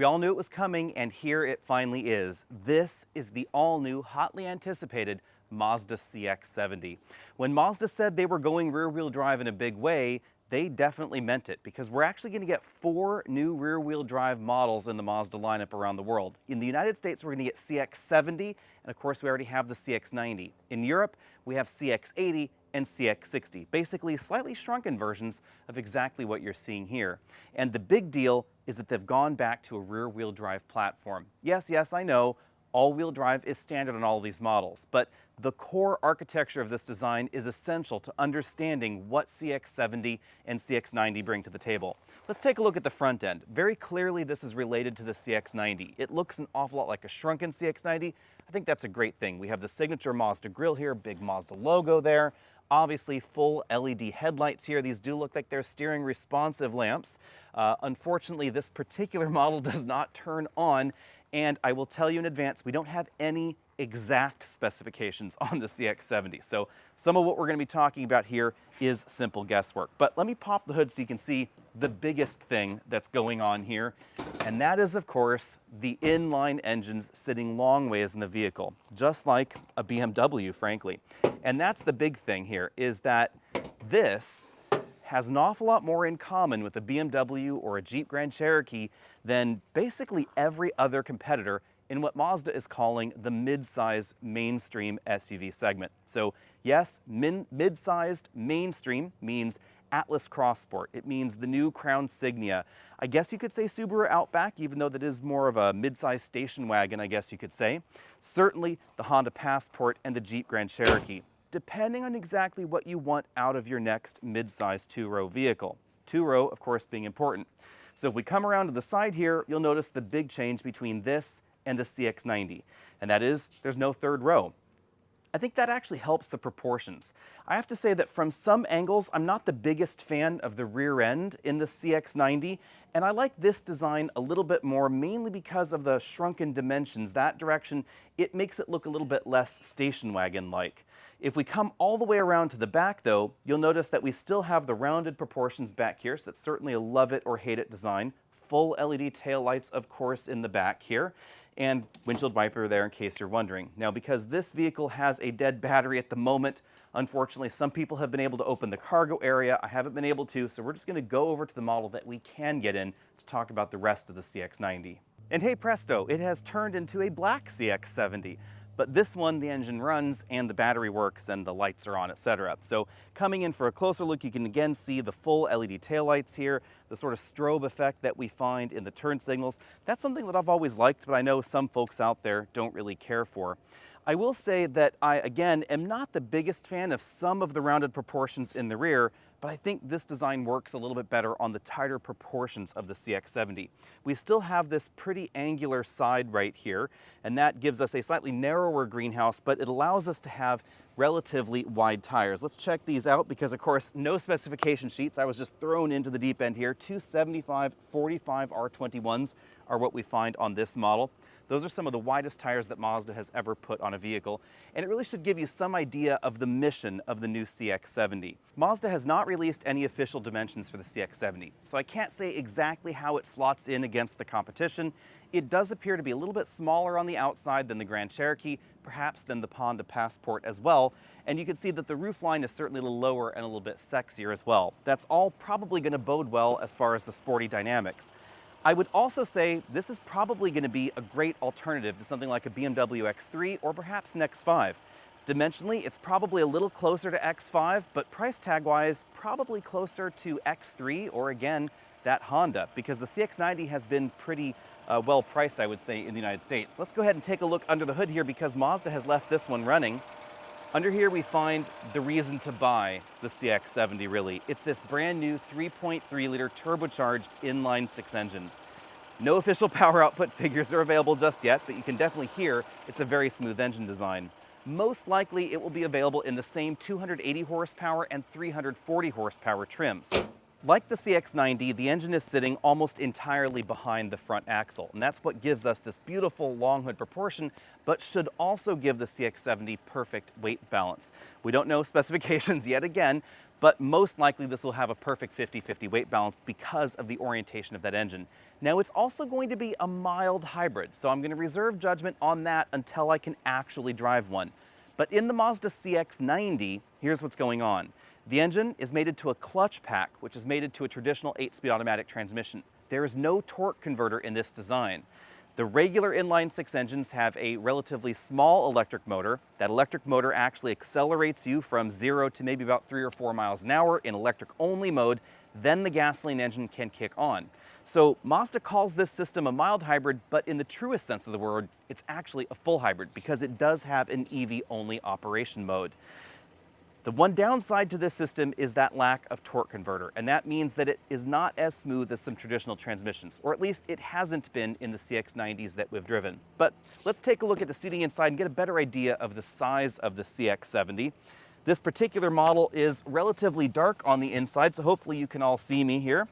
We all knew it was coming, and here it finally is. This is the all-new, hotly anticipated Mazda CX-70. When Mazda said they were going rear-wheel drive in a big way, they definitely meant it, because we're actually going to get 4 new rear-wheel drive models in the Mazda lineup around the world. In the United States, we're going to get CX-70, and of course we already have the CX-90. In Europe, we have CX-80 and CX-60, basically slightly shrunken versions of exactly what you're seeing here. And the big deal is that they've gone back to a rear-wheel drive platform. Yes, I know, all-wheel drive is standard on all of these models, but the core architecture of this design is essential to understanding what CX-70 and CX-90 bring to the table. Let's take a look at the front end. Very clearly, this is related to the CX-90. It looks an awful lot like a shrunken CX-90. I think that's a great thing. We have the signature Mazda grille here, big Mazda logo there. Obviously, full LED headlights here. These do look like they're steering responsive lamps. Unfortunately, this particular model does not turn on, and I will tell you in advance, we don't have any exact specifications on the CX-70. So some of what we're going to be talking about here is simple guesswork. But let me pop the hood so you can see the biggest thing that's going on here, and that is, of course, the inline engines sitting long ways in the vehicle, just like a BMW, frankly. And that's the big thing here, is that this has an awful lot more in common with a BMW or a Jeep Grand Cherokee than basically every other competitor in what Mazda is calling the mid-size mainstream SUV segment. So yes, mid-sized mainstream means Atlas Cross Sport. It means the new Crown Signia. I guess you could say Subaru Outback, even though that is more of a mid-size station wagon, I guess you could say. Certainly the Honda Passport and the Jeep Grand Cherokee, depending on exactly what you want out of your next mid-size two-row vehicle. Two-row, of course, being important. So if we come around to the side here, you'll notice the big change between this and the CX-90, and that is there's no third row. I think that actually helps the proportions. I have to say that from some angles, I'm not the biggest fan of the rear end in the CX-90, and I like this design a little bit more, mainly because of the shrunken dimensions. That direction, it makes it look a little bit less station wagon-like. If we come all the way around to the back, though, you'll notice that we still have the rounded proportions back here, so that's certainly a love it or hate it design. Full LED taillights, of course, in the back here, and windshield wiper there in case you're wondering. Now, because this vehicle has a dead battery at the moment, unfortunately, some people have been able to open the cargo area. I haven't been able to, so we're just going to go over to the model that we can get in to talk about the rest of the CX-90. And hey presto, it has turned into a black CX-70. But this one, the engine runs and the battery works and the lights are on, etc. So coming in for a closer look, you can again see the full LED taillights here, the sort of strobe effect that we find in the turn signals. That's something that I've always liked, but I know some folks out there don't really care for. I will say that I, again, am not the biggest fan of some of the rounded proportions in the rear, but I think this design works a little bit better on the tighter proportions of the CX-70. We still have this pretty angular side right here, and that gives us a slightly narrower greenhouse, but it allows us to have relatively wide tires. Let's check these out because, of course, no specification sheets. I was just thrown into the deep end here. 275 45 R21s are what we find on this model. Those are some of the widest tires that Mazda has ever put on a vehicle, and it really should give you some idea of the mission of the new CX-70. Mazda has not released any official dimensions for the CX-70, so I can't say exactly how it slots in against the competition. It does appear to be a little bit smaller on the outside than the Grand Cherokee, perhaps than the Honda Passport as well, and you can see that the roofline is certainly a little lower and a little bit sexier as well. That's all probably going to bode well as far as the sporty dynamics. I would also say this is probably going to be a great alternative to something like a BMW X3 or perhaps an X5. Dimensionally, it's probably a little closer to X5, but price tag-wise, probably closer to X3 or, again, that Honda, because the CX-90 has been pretty well priced, I would say, in the United States. Let's go ahead and take a look under the hood here because Mazda has left this one running. Under here we find the reason to buy the CX-70, really. It's this brand new 3.3-liter turbocharged inline-6 engine. No official power output figures are available just yet, but you can definitely hear it's a very smooth engine design. Most likely it will be available in the same 280 horsepower and 340 horsepower trims. Like the CX-90, the engine is sitting almost entirely behind the front axle, and that's what gives us this beautiful long hood proportion, but should also give the CX-70 perfect weight balance. We don't know specifications yet again, but most likely this will have a perfect 50-50 weight balance because of the orientation of that engine. Now it's also going to be a mild hybrid, so I'm going to reserve judgment on that until I can actually drive one. But in the Mazda CX-90, here's what's going on. The engine is mated to a clutch pack, which is mated to a traditional 8-speed automatic transmission. There is no torque converter in this design. The regular inline-six engines have a relatively small electric motor. That electric motor actually accelerates you from 0 to maybe about 3 or 4 miles an hour in electric-only mode. Then the gasoline engine can kick on. So Mazda calls this system a mild hybrid, but in the truest sense of the word, it's actually a full hybrid because it does have an EV-only operation mode. The one downside to this system is that lack of torque converter, and that means that it is not as smooth as some traditional transmissions, or at least it hasn't been in the CX-90s that we've driven. But let's take a look at the seating inside and get a better idea of the size of the CX-70. This particular model is relatively dark on the inside, so hopefully you can all see me here.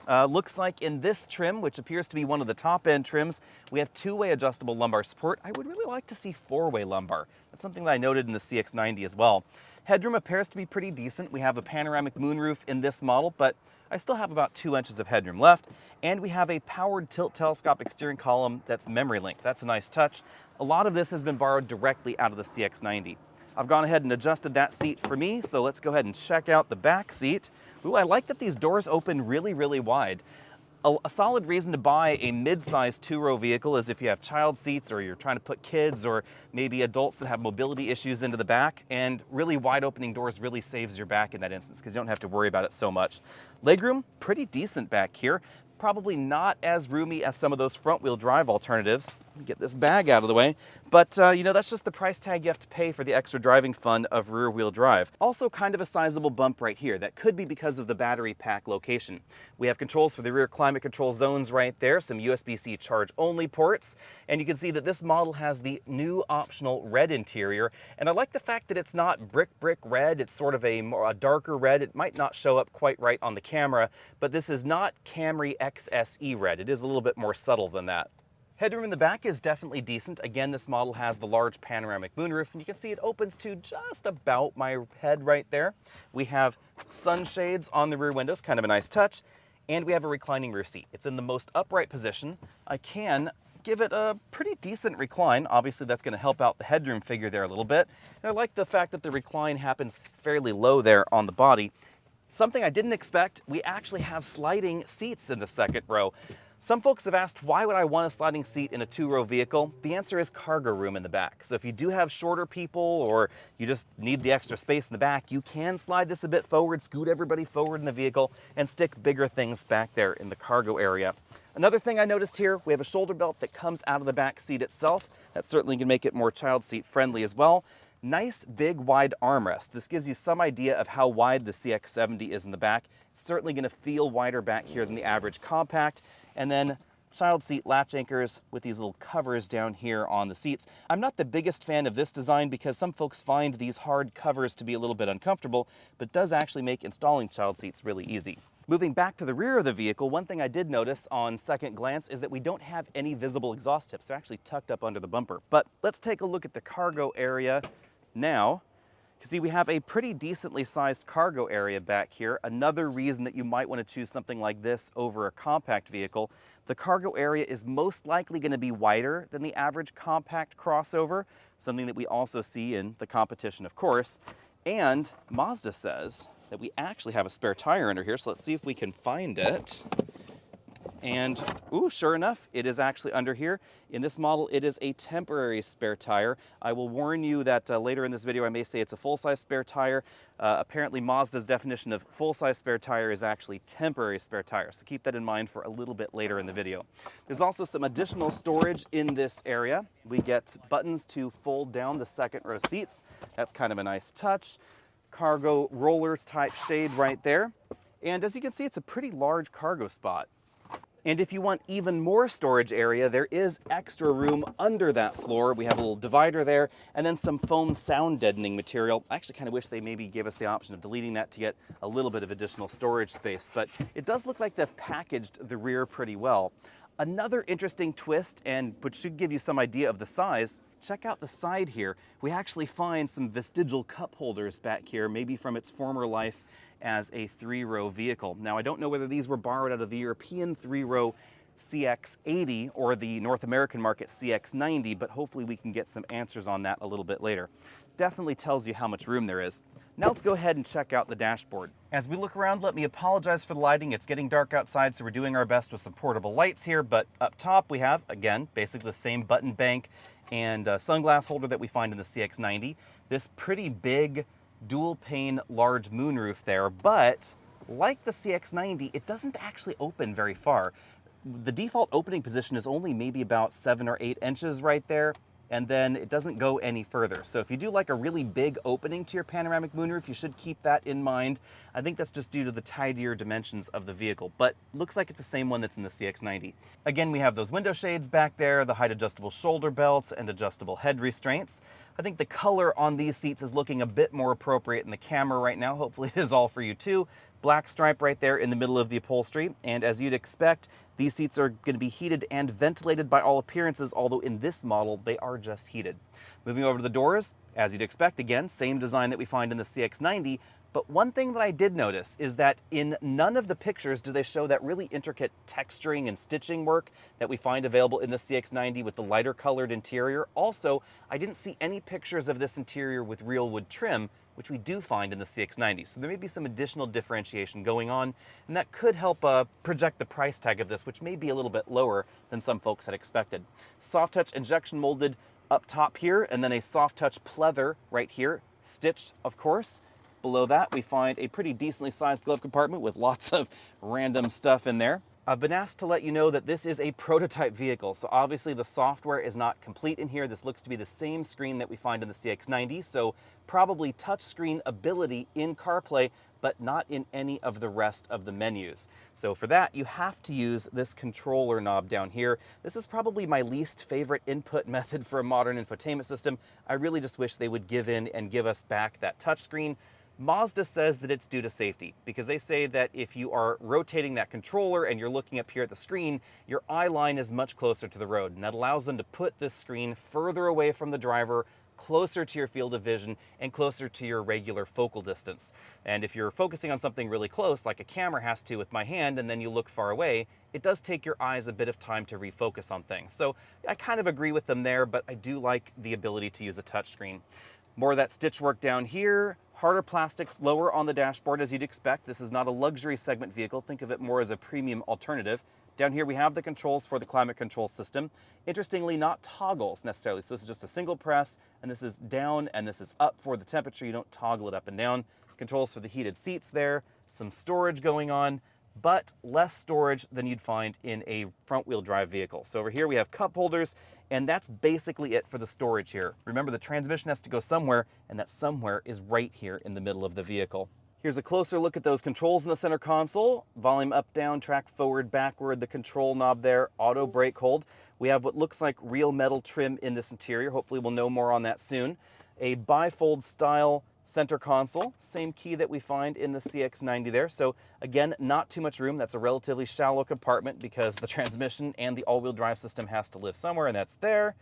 Looks like in this trim, which appears to be one of the top-end trims, we have two-way adjustable lumbar support. I would really like to see four-way lumbar. That's something that I noted in the CX-90 as well. Headroom appears to be pretty decent. We have a panoramic moonroof in this model, but I still have about 2 inches of headroom left. And we have a powered tilt telescopic steering column that's memory link. That's a nice touch. A lot of this has been borrowed directly out of the CX-90. I've gone ahead and adjusted that seat for me, so let's go ahead and check out the back seat. Ooh, I like that these doors open really, really wide. A solid reason to buy a mid-size two-row vehicle is if you have child seats or you're trying to put kids or maybe adults that have mobility issues into the back, and really wide opening doors really saves your back in that instance because you don't have to worry about it so much. Legroom, pretty decent back here. Probably not as roomy as some of those front-wheel drive alternatives. Let me get this bag out of the way. But, you know, that's just the price tag you have to pay for the extra driving fun of rear-wheel drive. Also kind of a sizable bump right here. That could be because of the battery pack location. We have controls for the rear climate control zones right there, some USB-C charge-only ports, and you can see that this model has the new optional red interior. And I like the fact that it's not brick red. It's sort of a darker red. It might not show up quite right on the camera, but this is not Camry XSE red. It is a little bit more subtle than that. Headroom in the back is definitely decent. Again, this model has the large panoramic moonroof, and you can see it opens to just about my head right there. We have sunshades on the rear windows, kind of a nice touch, and we have a reclining rear seat. It's in the most upright position. I can give it a pretty decent recline. Obviously, that's going to help out the headroom figure there a little bit. And I like the fact that the recline happens fairly low there on the body. Something I didn't expect, we actually have sliding seats in the second row. Some folks have asked, why would I want a sliding seat in a two-row vehicle? The answer is cargo room in the back. So if you do have shorter people or you just need the extra space in the back, you can slide this a bit forward, scoot everybody forward in the vehicle, and stick bigger things back there in the cargo area. Another thing I noticed here, we have a shoulder belt that comes out of the back seat itself. That certainly can make it more child seat friendly as well. Nice big wide armrest. This gives you some idea of how wide the CX-70 is in the back. It's certainly going to feel wider back here than the average compact. And then child seat latch anchors with these little covers down here on the seats. I'm not the biggest fan of this design because some folks find these hard covers to be a little bit uncomfortable, but it does actually make installing child seats really easy. Moving back to the rear of the vehicle, one thing I did notice on second glance is that we don't have any visible exhaust tips. They're actually tucked up under the bumper. But let's take a look at the cargo area now. You see, we have a pretty decently sized cargo area back here. Another reason that you might want to choose something like this over a compact vehicle. The cargo area is most likely going to be wider than the average compact crossover, something that we also see in the competition, of course. And Mazda says that we actually have a spare tire under here, so let's see if we can find it. And, ooh, sure enough, it is actually under here. In this model, it is a temporary spare tire. I will warn you that later in this video, I may say it's a full-size spare tire. Apparently, Mazda's definition of full-size spare tire is actually temporary spare tire, so keep that in mind for a little bit later in the video. There's also some additional storage in this area. We get buttons to fold down the second row seats. That's kind of a nice touch. Cargo rollers type shade right there. And as you can see, it's a pretty large cargo spot. And if you want even more storage area, there is extra room under that floor. We have a little divider there, and then some foam sound deadening material. I actually kind of wish they maybe gave us the option of deleting that to get a little bit of additional storage space, but it does look like they've packaged the rear pretty well. Another interesting twist, and which should give you some idea of the size, check out the side here. We actually find some vestigial cup holders back here, maybe from its former life as a 3-row vehicle. Now, I don't know whether these were borrowed out of the European 3-row CX-80 or the North American market CX-90, but hopefully we can get some answers on that a little bit later. Definitely tells you how much room there is. Now let's go ahead and check out the dashboard. As we look around, let me apologize for the lighting. It's getting dark outside, so we're doing our best with some portable lights here, but up top we have, again, basically the same button bank and sunglass holder that we find in the CX-90. This pretty big dual pane large moonroof there, but like the CX-90, it doesn't actually open very far. The default opening position is only maybe about 7 or 8 inches right there, and then it doesn't go any further. So if you do like a really big opening to your panoramic moonroof, you should keep that in mind. I think that's just due to the tidier dimensions of the vehicle, but looks like it's the same one that's in the CX-90. Again, we have those window shades back there, the height adjustable shoulder belts, and adjustable head restraints. I think the color on these seats is looking a bit more appropriate in the camera right now. Hopefully it is all for you too. Black stripe right there in the middle of the upholstery, and as you'd expect, these seats are going to be heated and ventilated by all appearances, although in this model, they are just heated. Moving over to the doors, as you'd expect, again, same design that we find in the CX-90, but one thing that I did notice is that in none of the pictures do they show that really intricate texturing and stitching work that we find available in the CX-90 with the lighter colored interior. Also, I didn't see any pictures of this interior with real wood trim, which we do find in the CX-90. So there may be some additional differentiation going on, and that could help project the price tag of this, which may be a little bit lower than some folks had expected. Soft touch injection molded up top here, and then a soft touch pleather right here, stitched, of course. Below that, we find a pretty decently sized glove compartment with lots of random stuff in there. I've been asked to let you know that this is a prototype vehicle, so obviously the software is not complete in here. This looks to be the same screen that we find in the CX-90, so probably touchscreen ability in CarPlay, but not in any of the rest of the menus. So for that, you have to use this controller knob down here. This is probably my least favorite input method for a modern infotainment system. I really just wish they would give in and give us back that touchscreen. Mazda says that it's due to safety, because they say that if you are rotating that controller and you're looking up here at the screen, your eye line is much closer to the road, and that allows them to put this screen further away from the driver, closer to your field of vision, and closer to your regular focal distance. And if you're focusing on something really close, like a camera has to with my hand, and then you look far away, it does take your eyes a bit of time to refocus on things. So I kind of agree with them there, but I do like the ability to use a touchscreen. More of that stitch work down here. Harder plastics lower on the dashboard, as you'd expect. This is not a luxury segment vehicle. Think of it more as a premium alternative. Down here we have the controls for the climate control system. Interestingly, not toggles necessarily. So this is just a single press, and this is down and this is up for the temperature. You don't toggle it up and down. Controls for the heated seats there. Some storage going on, but less storage than you'd find in a front-wheel drive vehicle. So over here we have cup holders, and that's basically it for the storage here. Remember, the transmission has to go somewhere, and that somewhere is right here in the middle of the vehicle. Here's a closer look at those controls in the center console. Volume up, down, track forward, backward, the control knob there, auto brake hold. We have what looks like real metal trim in this interior. Hopefully we'll know more on that soon. A bifold style center console, same key that we find in the CX-90 there. So again, not too much room. That's a relatively shallow compartment because the transmission and the all-wheel drive system has to live somewhere, and that's there.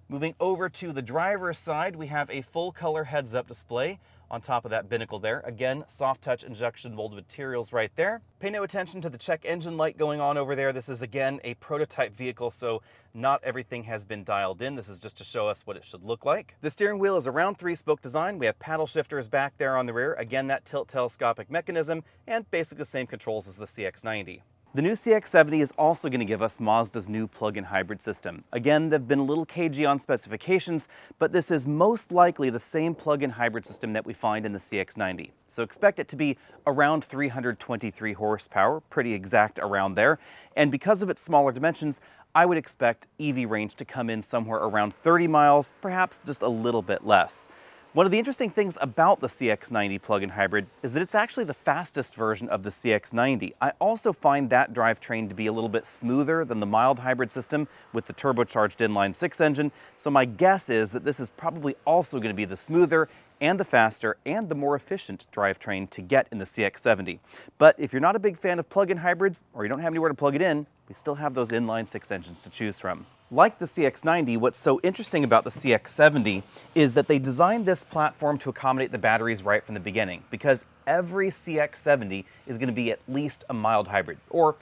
Moving over to the driver's side, we have a full color heads-up display on top of that binnacle there. Again, soft touch injection molded materials right there. Pay no attention to the check engine light going on over there. This is again a prototype vehicle, so not everything has been dialed in. This is just to show us what it should look like. The steering wheel is a round 3-spoke design. We have paddle shifters back there on the rear. Again, that tilt telescopic mechanism, and basically the same controls as the CX-90. The new CX-70 is also going to give us Mazda's new plug-in hybrid system. Again, they've been a little cagey on specifications, but this is most likely the same plug-in hybrid system that we find in the CX-90. So expect it to be around 323 horsepower, pretty exact around there. And because of its smaller dimensions, I would expect EV range to come in somewhere around 30 miles, perhaps just a little bit less. One of the interesting things about the CX-90 plug-in hybrid is that it's actually the fastest version of the CX-90. I also find that drivetrain to be a little bit smoother than the mild hybrid system with the turbocharged inline 6 engine, so my guess is that this is probably also going to be the smoother and the faster and the more efficient drivetrain to get in the CX-70. But if you're not a big fan of plug-in hybrids, or you don't have anywhere to plug it in, we still have those inline 6 engines to choose from. Like the CX-90, what's so interesting about the CX-70 is that they designed this platform to accommodate the batteries right from the beginning, because every CX-70 is going to be at least a mild hybrid, or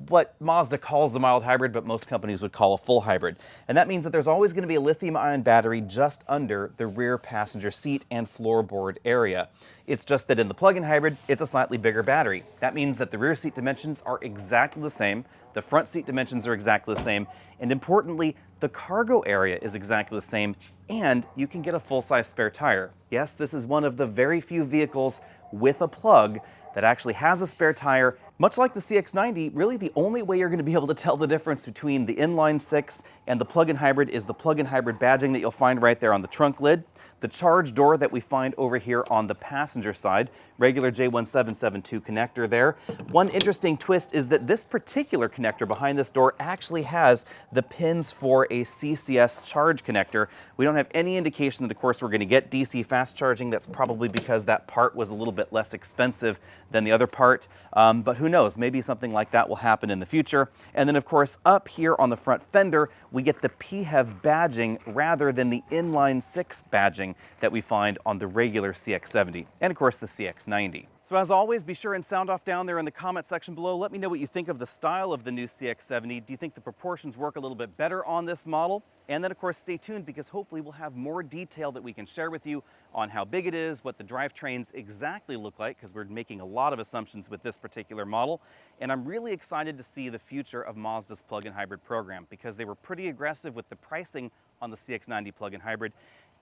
what Mazda calls a mild hybrid, but most companies would call a full hybrid. And that means that there's always going to be a lithium-ion battery just under the rear passenger seat and floorboard area. It's just that in the plug-in hybrid, it's a slightly bigger battery. That means that the rear seat dimensions are exactly the same, the front seat dimensions are exactly the same, and importantly, the cargo area is exactly the same, and you can get a full-size spare tire. Yes, this is one of the very few vehicles with a plug that actually has a spare tire. Much like the CX-90, really the only way you're going to be able to tell the difference between the inline 6 and the plug-in hybrid is the plug-in hybrid badging that you'll find right there on the trunk lid, the charge door that we find over here on the passenger side, regular J1772 connector there. One interesting twist is that this particular connector behind this door actually has the pins for a CCS charge connector. We don't have any indication that, of course, we're going to get DC fast charging. That's probably because that part was a little bit less expensive than the other part, but who knows, maybe something like that will happen in the future. And then, of course, up here on the front fender, we get the PHEV badging rather than the inline 6 badging that we find on the regular CX-70 and, of course, the CX-90. So as always, be sure and sound off down there in the comment section below. Let me know what you think of the style of the new CX-70. Do you think the proportions work a little bit better on this model? And then, of course, stay tuned, because hopefully we'll have more detail that we can share with you on how big it is, what the drivetrains exactly look like, because we're making a lot of assumptions with this particular model. And I'm really excited to see the future of Mazda's plug-in hybrid program, because they were pretty aggressive with the pricing on the CX-90 plug-in hybrid.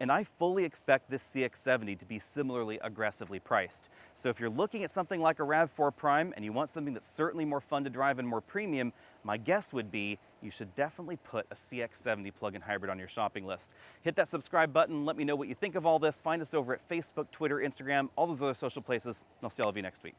And I fully expect this CX-70 to be similarly aggressively priced. So if you're looking at something like a RAV4 Prime and you want something that's certainly more fun to drive and more premium, my guess would be you should definitely put a CX-70 plug-in hybrid on your shopping list. Hit that subscribe button, let me know what you think of all this. Find us over at Facebook, Twitter, Instagram, all those other social places, and I'll see all of you next week.